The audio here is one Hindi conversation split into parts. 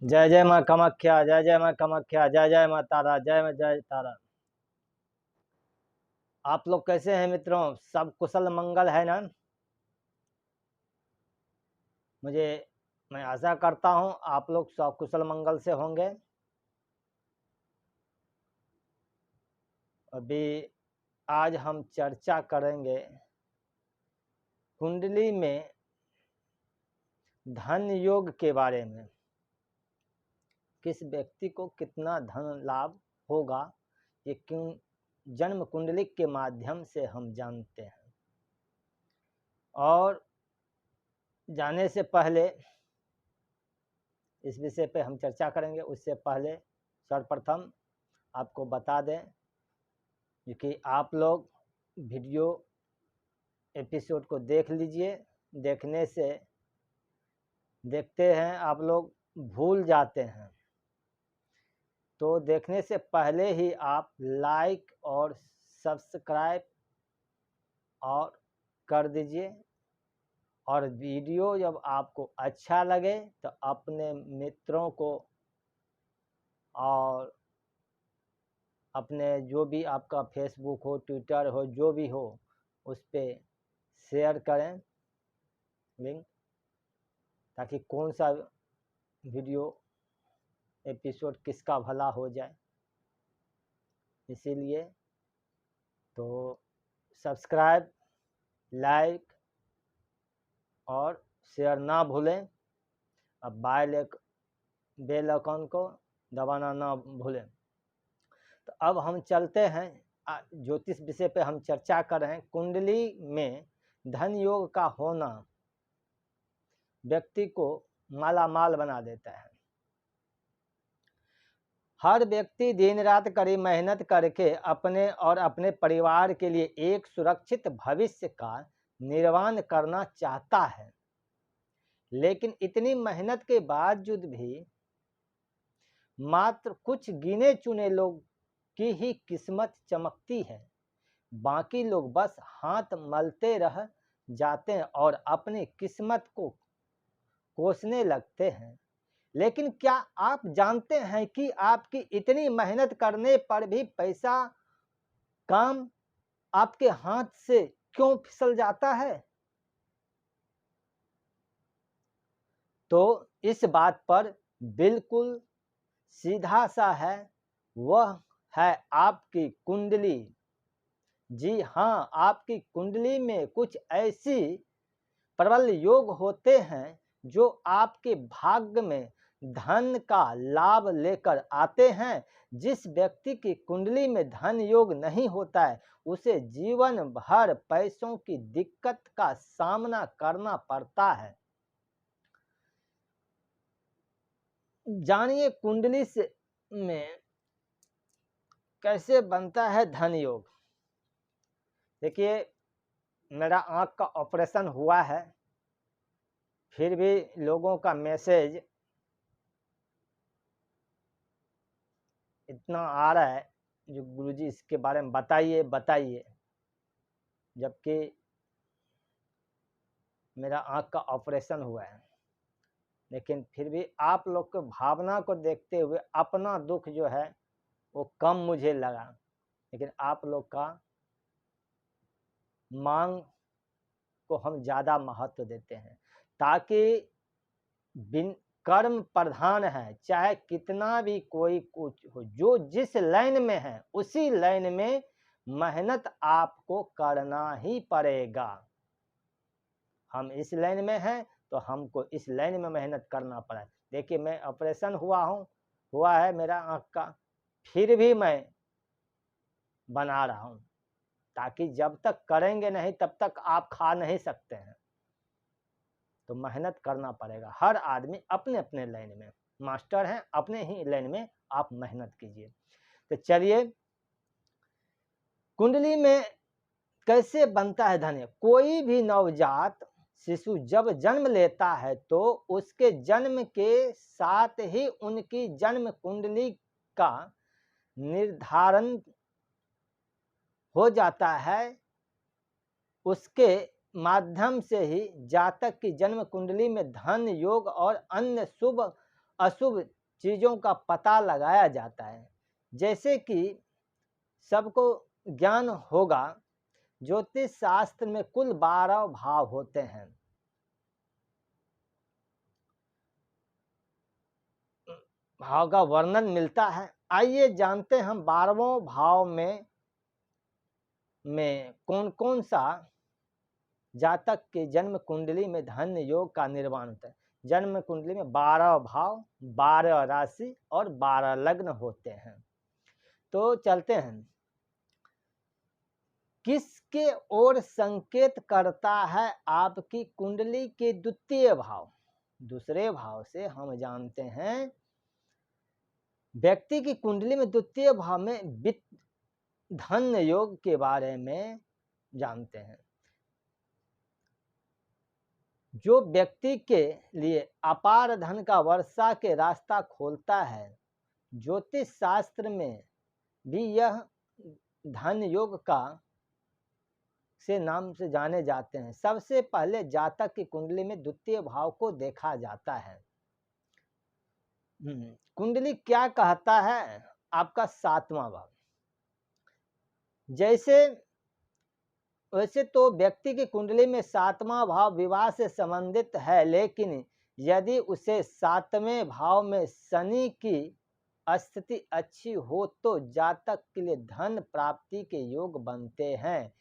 जय जय माँ कामाख्या, जय जय माँ कामाख्या, जय जय माँ तारा, जय तारा। आप लोग कैसे हैं मित्रों? सब कुशल मंगल है ना? मैं आशा करता हूँ आप लोग सब कुशल मंगल से होंगे। अभी आज हम चर्चा करेंगे कुंडली में धन योग के बारे में। किस व्यक्ति को कितना धन लाभ होगा, ये क्यों जन्म कुंडली के माध्यम से हम जानते हैं। और जाने से पहले इस विषय पे हम चर्चा करेंगे, उससे पहले सर्वप्रथम आपको बता दें कि आप लोग वीडियो एपिसोड को देख लीजिए। देखने से देखते हैं आप लोग भूल जाते हैं, तो देखने से पहले ही आप लाइक और सब्सक्राइब और कर दीजिए। और वीडियो जब आपको अच्छा लगे तो अपने मित्रों को और अपने जो भी आपका फेसबुक हो, ट्विटर हो, जो भी हो, उस पर शेयर करें लिंक, ताकि कौन सा वीडियो एपिसोड किसका भला हो जाए। इसीलिए तो सब्सक्राइब, लाइक और शेयर ना भूलें। अब बेल आइकन को दबाना ना भूलें। तो अब हम चलते हैं ज्योतिष विषय पे हम चर्चा कर रहे हैं। कुंडली में धन योग का होना व्यक्ति को माला माल बना देता है। हर व्यक्ति दिन रात कड़ी मेहनत करके अपने और अपने परिवार के लिए एक सुरक्षित भविष्य का निर्माण करना चाहता है, लेकिन इतनी मेहनत के बावजूद भी मात्र कुछ गिने चुने लोग की ही किस्मत चमकती है। बाकी लोग बस हाथ मलते रह जाते हैं और अपनी किस्मत को कोसने लगते हैं। लेकिन क्या आप जानते हैं कि आपकी इतनी मेहनत करने पर भी पैसा काम आपके हाथ से क्यों फिसल जाता है? तो इस बात पर बिल्कुल सीधा सा है, वह है आपकी कुंडली। जी हाँ, आपकी कुंडली में कुछ ऐसी प्रबल योग होते हैं जो आपके भाग्य में धन का लाभ लेकर आते हैं। जिस व्यक्ति की कुंडली में धन योग नहीं होता है, उसे जीवन भर पैसों की दिक्कत का सामना करना पड़ता है। जानिए कुंडली में कैसे बनता है धन योग। देखिए, मेरा आँख का ऑपरेशन हुआ है, फिर भी लोगों का मैसेज इतना आ रहा है जो गुरुजी इसके बारे में बताइए बताइए, जबकि मेरा आँख का ऑपरेशन हुआ है। लेकिन फिर भी आप लोग के भावना को देखते हुए अपना दुख जो है वो कम मुझे लगा, लेकिन आप लोग का मांग को हम ज़्यादा महत्व देते हैं, ताकि बिन कर्म प्रधान है, चाहे कितना भी कोई कुछ हो, जो जिस लाइन में है उसी लाइन में मेहनत आपको करना ही पड़ेगा। हम इस लाइन में हैं तो हमको इस लाइन में मेहनत करना पड़ा। देखिए, मैं ऑपरेशन हुआ है मेरा आँख का, फिर भी मैं बना रहा हूँ, ताकि जब तक करेंगे नहीं तब तक आप खा नहीं सकते हैं। तो मेहनत करना पड़ेगा। हर आदमी अपने अपने लाइन में मास्टर हैं, अपने ही लाइन में आप मेहनत कीजिए। तो चलिए, कुंडली में कैसे बनता है धन। कोई भी नवजात शिशु जब जन्म लेता है तो उसके जन्म के साथ ही उनकी जन्म कुंडली का निर्धारण हो जाता है। उसके माध्यम से ही जातक की जन्म कुंडली में धन योग और अन्य शुभ अशुभ चीज़ों का पता लगाया जाता है। जैसे कि सबको ज्ञान होगा, ज्योतिष शास्त्र में कुल 12 भाव होते हैं। भाव का वर्णन मिलता है। आइए जानते हैं हम 12वें भाव में कौन कौन सा जातक के जन्म कुंडली में धन योग का निर्माण होता है। जन्म कुंडली में 12 भाव, 12 राशि और 12 लग्न होते हैं। तो चलते हैं, किसके ओर संकेत करता है आपकी कुंडली के द्वितीय भाव। दूसरे भाव से हम जानते हैं व्यक्ति की कुंडली में द्वितीय भाव में वित्त धन योग के बारे में जानते हैं, जो व्यक्ति के लिए अपार धन का वर्षा के रास्ता खोलता है। ज्योतिष शास्त्र में भी यह धन योग का से नाम से जाने जाते हैं। सबसे पहले जातक की कुंडली में द्वितीय भाव को देखा जाता है। कुंडली क्या कहता है? आपका 7वां भाव। वैसे तो व्यक्ति की कुंडली में 7वां भाव विवाह से संबंधित है, लेकिन यदि उसे 7वें भाव में शनि की स्थिति अच्छी हो तो जातक के लिए धन प्राप्ति के योग बनते हैं।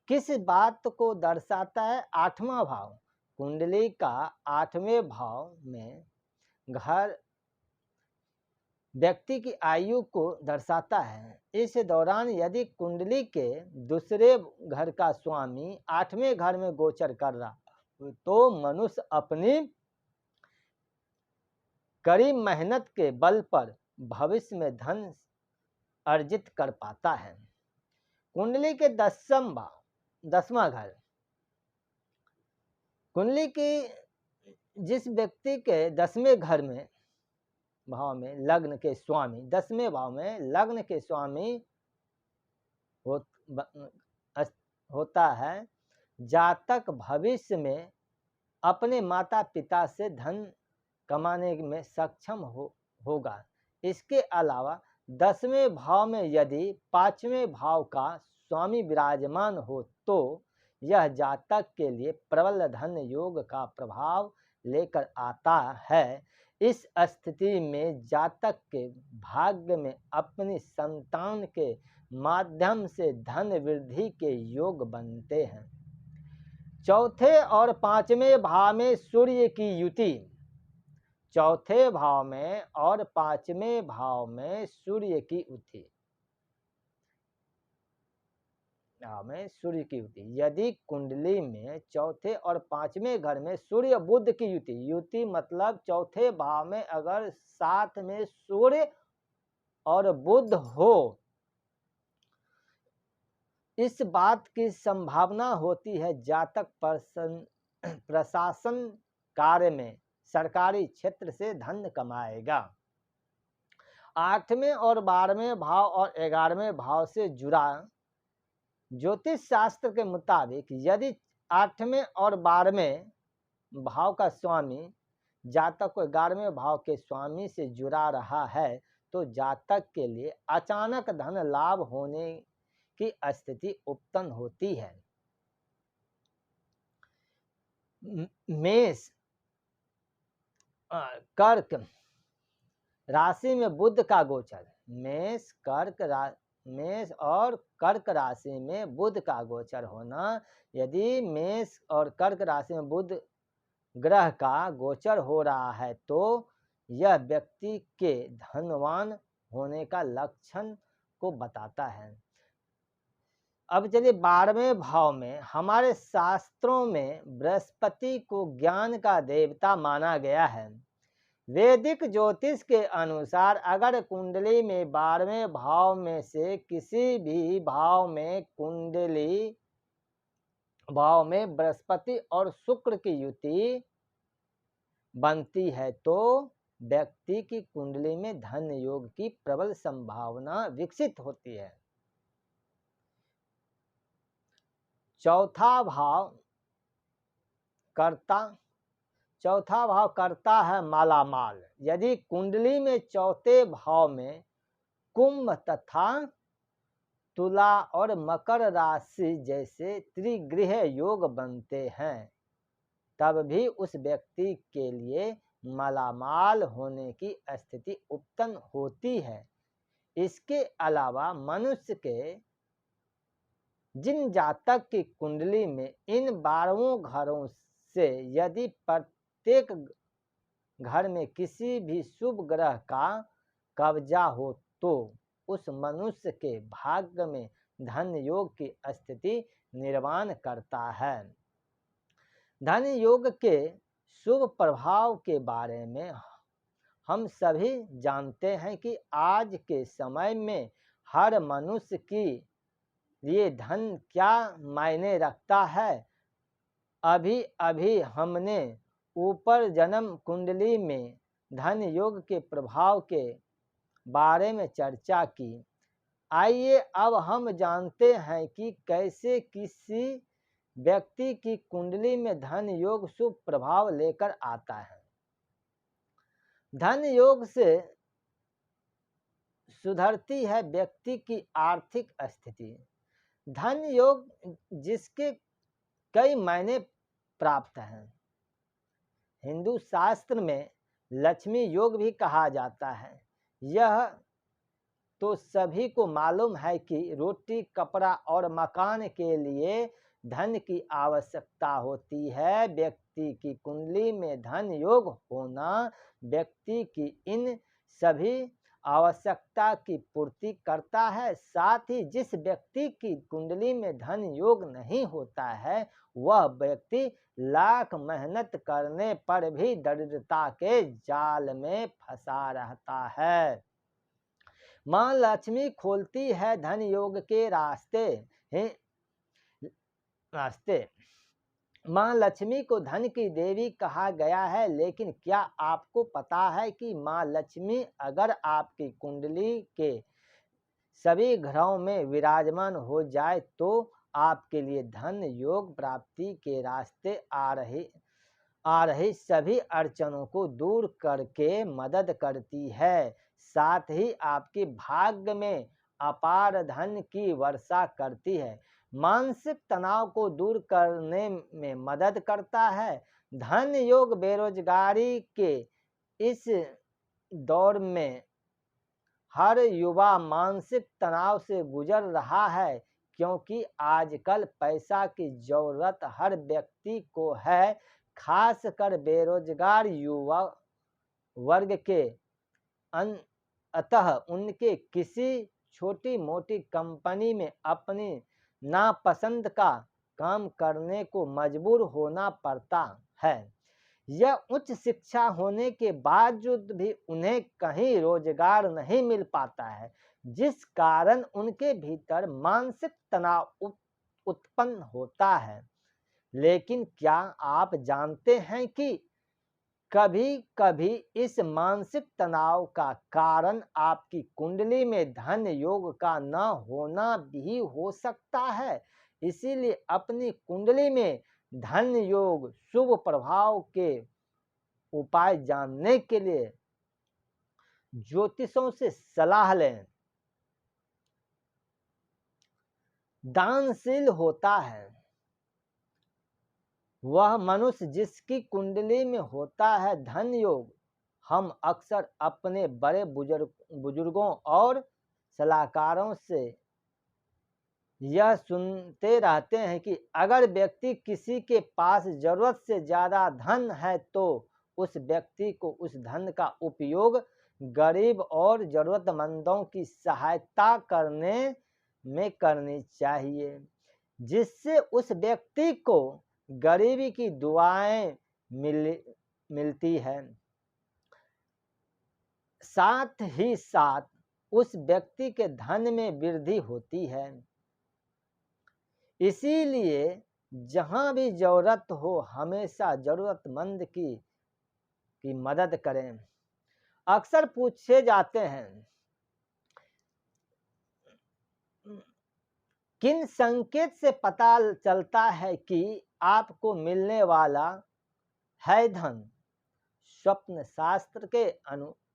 किस बात को दर्शाता है? 8वां भाव कुंडली का 8वें भाव में घर व्यक्ति की आयु को दर्शाता है। इस दौरान यदि कुंडली के दूसरे घर का स्वामी 8वें घर में गोचर कर रहा तो मनुष्य अपनी कड़ी मेहनत के बल पर भविष्य में धन अर्जित कर पाता है। कुंडली के 10वां घर, कुंडली की जिस व्यक्ति के 10वें घर में भाव में लग्न के स्वामी, 10वें भाव में लग्न के स्वामी होता है, जातक भविष्य में अपने माता पिता से धन कमाने में सक्षम होगा। इसके अलावा 10वें भाव में यदि 5वें भाव का स्वामी विराजमान हो तो यह जातक के लिए प्रबल धन योग का प्रभाव लेकर आता है। इस स्थिति में जातक के भाग्य में अपनी संतान के माध्यम से धन वृद्धि के योग बनते हैं। चौथे और 5वें भाव में सूर्य की युति, चौथे भाव में और 5वें भाव में सूर्य की युति, सूर्य की युति। यदि कुंडली में चौथे और 5वें घर में सूर्य बुध की युति मतलब चौथे भाव में अगर साथ में सूर्य और बुध हो, इस बात की संभावना होती है जातक प्रशासन कार्य में सरकारी क्षेत्र से धन कमाएगा। 8वें और 12वें भाव और 11वें भाव से जुड़ा ज्योतिष शास्त्र के मुताबिक यदि 8वें और 12वें भाव का स्वामी जातक को 11वें भाव के स्वामी से जुड़ा रहा है तो जातक के लिए अचानक धन लाभ होने की स्थिति उत्पन्न होती है। मेष कर्क राशि में बुध का गोचर, मेष और कर्क राशि में बुध का गोचर होना। यदि मेष और कर्क राशि में बुध ग्रह का गोचर हो रहा है तो यह व्यक्ति के धनवान होने का लक्षण को बताता है। अब चलिए 12वें भाव में, हमारे शास्त्रों में बृहस्पति को ज्ञान का देवता माना गया है। वैदिक ज्योतिष के अनुसार अगर कुंडली में 12वें भाव में से किसी भी भाव में बृहस्पति और शुक्र की युति बनती है तो व्यक्ति की कुंडली में धन योग की प्रबल संभावना विकसित होती है। चौथा भाव कर्ता चौथा भाव करता है मालामाल। यदि कुंडली में चौथे भाव में कुंभ तथा तुला और मकर राशि जैसे त्रिग्रह योग बनते हैं, तब भी उस व्यक्ति के लिए मालामाल होने की स्थिति उत्पन्न होती है। इसके अलावा मनुष्य के जिन जातक की कुंडली में इन 12 घरों से यदि प्रत्येक घर में किसी भी शुभ ग्रह का कब्जा हो तो उस मनुष्य के भाग्य में धन योग की स्थिति निर्माण करता है। धन योग के शुभ प्रभाव के बारे में हम सभी जानते हैं कि आज के समय में हर मनुष्य की लिए धन क्या मायने रखता है। अभी अभी हमने ऊपर जन्म कुंडली में धन योग के प्रभाव के बारे में चर्चा की। आइए अब हम जानते हैं कि कैसे किसी व्यक्ति की कुंडली में धन योग शुभ प्रभाव लेकर आता है। धन योग से सुधरती है व्यक्ति की आर्थिक स्थिति। धन योग जिसके कई मायने प्राप्त हैं। हिंदू शास्त्र में लक्ष्मी योग भी कहा जाता है। यह तो सभी को मालूम है कि रोटी, कपड़ा और मकान के लिए धन की आवश्यकता होती है। व्यक्ति की कुंडली में धन योग होना व्यक्ति की इन सभी आवश्यकता की पूर्ति करता है। साथ ही जिस व्यक्ति की कुंडली में धन योग नहीं होता है, वह व्यक्ति लाख मेहनत करने पर भी दरिद्रता के जाल में फंसा रहता है। माँ लक्ष्मी खोलती है धन योग के रास्ते। माँ लक्ष्मी को धन की देवी कहा गया है, लेकिन क्या आपको पता है कि माँ लक्ष्मी अगर आपकी कुंडली के सभी घरों में विराजमान हो जाए तो आपके लिए धन योग प्राप्ति के रास्ते आ रही सभी अड़चनों को दूर करके मदद करती है। साथ ही आपके भाग्य में अपार धन की वर्षा करती है। मानसिक तनाव को दूर करने में मदद करता है। धन योग बेरोजगारी के इस दौर में हर युवा मानसिक तनाव से गुजर रहा है, क्योंकि आजकल पैसा की जरूरत हर व्यक्ति को है। खासकर बेरोजगार युवा वर्ग के अतः उनके किसी छोटी मोटी कंपनी में अपनी नापसंद का काम करने को मजबूर होना पड़ता है। यह उच्च शिक्षा होने के बावजूद भी उन्हें कहीं रोजगार नहीं मिल पाता है, जिस कारण उनके भीतर मानसिक तनाव उत्पन्न होता है। लेकिन क्या आप जानते हैं कि कभी कभी इस मानसिक तनाव का कारण आपकी कुंडली में धन योग का न होना भी हो सकता है। इसीलिए अपनी कुंडली में धन योग शुभ प्रभाव के उपाय जानने के लिए ज्योतिषों से सलाह लें। दानशील होता है वह मनुष्य जिसकी कुंडली में होता है धन योग। हम अक्सर अपने बड़े बुजुर्गों और सलाहकारों से यह सुनते रहते हैं कि अगर व्यक्ति किसी के पास जरूरत से ज़्यादा धन है तो उस व्यक्ति को उस धन का उपयोग गरीब और ज़रूरतमंदों की सहायता करने में करनी चाहिए, जिससे उस व्यक्ति को गरीबी की दुआएं मिलती है। साथ ही साथ उस व्यक्ति के धन में वृद्धि होती है। इसीलिए जहां भी जरूरत हो हमेशा जरूरतमंद की मदद करें। अक्सर पूछे जाते हैं किन संकेत से पता चलता है कि आपको मिलने वाला है धन। स्वप्न शास्त्र के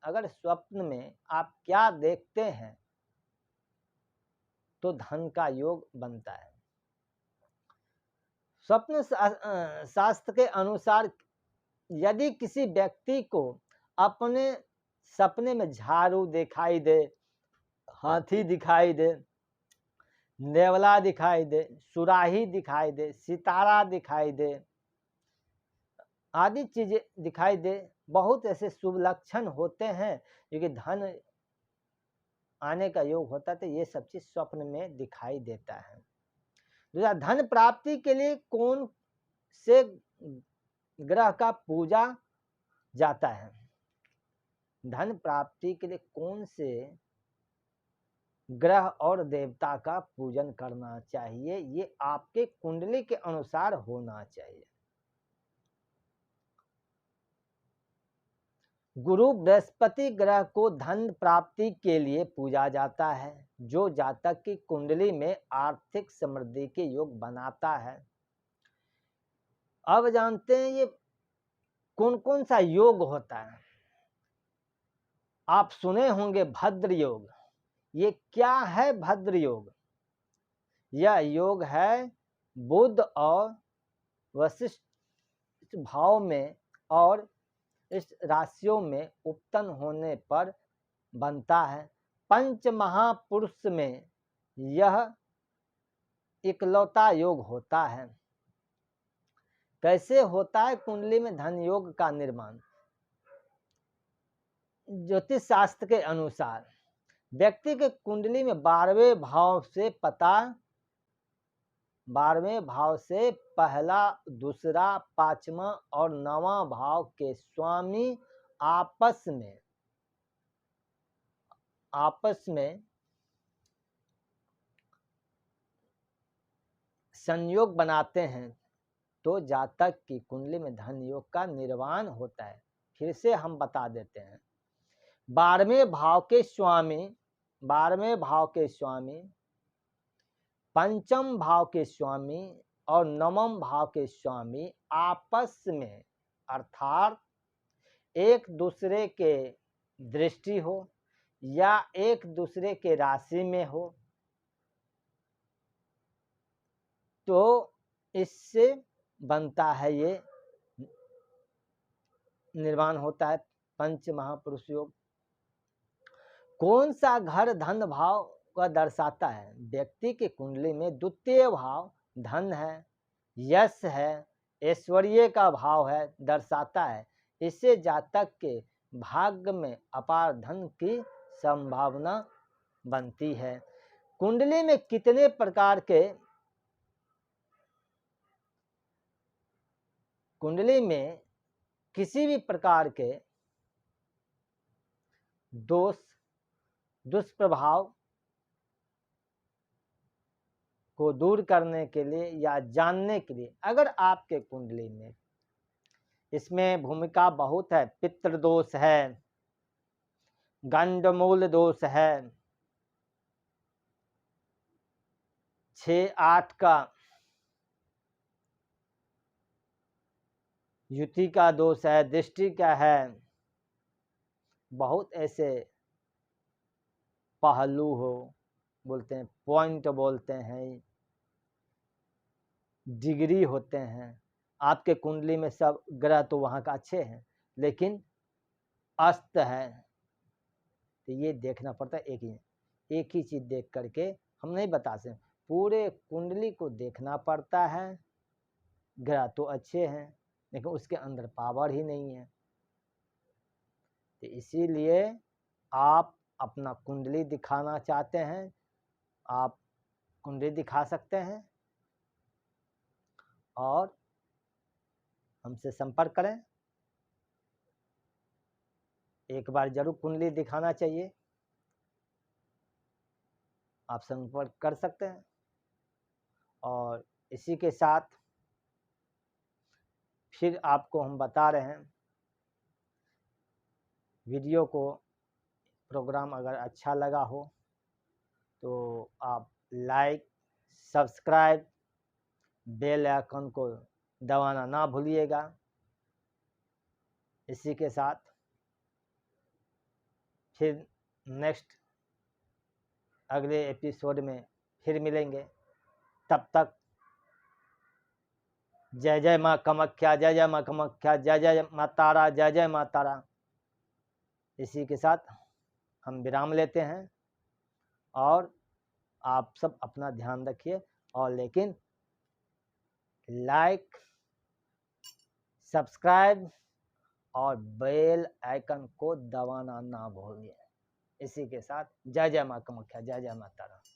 अगर स्वप्न में आप क्या देखते हैं तो धन का योग बनता है। स्वप्न शास्त्र के अनुसार यदि किसी व्यक्ति को अपने सपने में झाड़ू दिखाई दे, हाथी दिखाई दे, नेवला दिखाई दे, सुराही दिखाई दे, सितारा दिखाई दे, आदि चीजें दिखाई दे, बहुत ऐसे शुभ लक्षण होते हैं क्योंकि धन आने का योग होता है, तो ये सब चीज स्वप्न में दिखाई देता है। दूसरा, धन प्राप्ति के लिए कौन से ग्रह का पूजा जाता है? धन प्राप्ति के लिए कौन से ग्रह और देवता का पूजन करना चाहिए? ये आपके कुंडली के अनुसार होना चाहिए। गुरु बृहस्पति ग्रह को धन प्राप्ति के लिए पूजा जाता है, जो जातक की कुंडली में आर्थिक समृद्धि के योग बनाता है। अब जानते हैं ये कौन कौन सा योग होता है। आप सुने होंगे भद्र योग। ये क्या है भद्र योग? यह योग है बुध और वशिष्ठ भाव में और इस राशियों में उत्पन्न होने पर बनता है। पंच महापुरुष में यह इकलौता योग होता है। कैसे होता है कुंडली में धन योग का निर्माण? ज्योतिष शास्त्र के अनुसार व्यक्ति के कुंडली में 12वें भाव से पहला, दूसरा, 5वां और 9वां भाव के स्वामी आपस में संयोग बनाते हैं तो जातक की कुंडली में धन योग का निर्माण होता है। फिर से हम बता देते हैं। 12वें भाव के स्वामी, पंचम भाव के स्वामी और 9वां भाव के स्वामी आपस में अर्थात एक दूसरे के दृष्टि हो या एक दूसरे के राशि में हो तो इससे बनता है, ये निर्माण होता है पंच महापुरुष योग। कौन सा घर धन भाव का दर्शाता है? व्यक्ति की कुंडली में द्वितीय भाव धन है, यश है, ऐश्वर्य का भाव है, दर्शाता है। इससे जातक के भाग्य में अपार धन की संभावना बनती है। कुंडली में कितने प्रकार के कुंडली में किसी भी प्रकार के दोष, दुष्प्रभाव को दूर करने के लिए या जानने के लिए अगर आपके कुंडली में इसमें भूमिका बहुत है। पितृ दोष है, गंडमूल दोष है, 6-8 का युति का दोष है, दृष्टि का है, बहुत ऐसे पहलू हो, बोलते हैं पॉइंट, बोलते हैं डिग्री होते हैं। आपके कुंडली में सब ग्रह तो वहाँ का अच्छे हैं लेकिन अस्त है, तो ये देखना पड़ता है। एक ही चीज देख करके हम नहीं बता सकते, पूरे कुंडली को देखना पड़ता है। ग्रह तो अच्छे हैं लेकिन उसके अंदर पावर ही नहीं है। तो इसीलिए आप अपना कुंडली दिखाना चाहते हैं, आप कुंडली दिखा सकते हैं और हमसे संपर्क करें। एक बार जरूर कुंडली दिखाना चाहिए। आप संपर्क कर सकते हैं। और इसी के साथ फिर आपको हम बता रहे हैं, वीडियो को प्रोग्राम अगर अच्छा लगा हो तो आप लाइक, सब्सक्राइब, बेल आइकन को दबाना ना भूलिएगा। इसी के साथ फिर नेक्स्ट अगले एपिसोड में फिर मिलेंगे। तब तक जय जय माँ कामाख्या, जय जय माँ कामाख्या, जय जय माँ तारा, जय जय माँ तारा। इसी के साथ हम विराम लेते हैं और आप सब अपना ध्यान रखिए और लेकिन लाइक, सब्सक्राइब और बेल आइकन को दबाना ना भूलिए। इसी के साथ जय जय माँ कामाख्या, जय जय माँ तारा।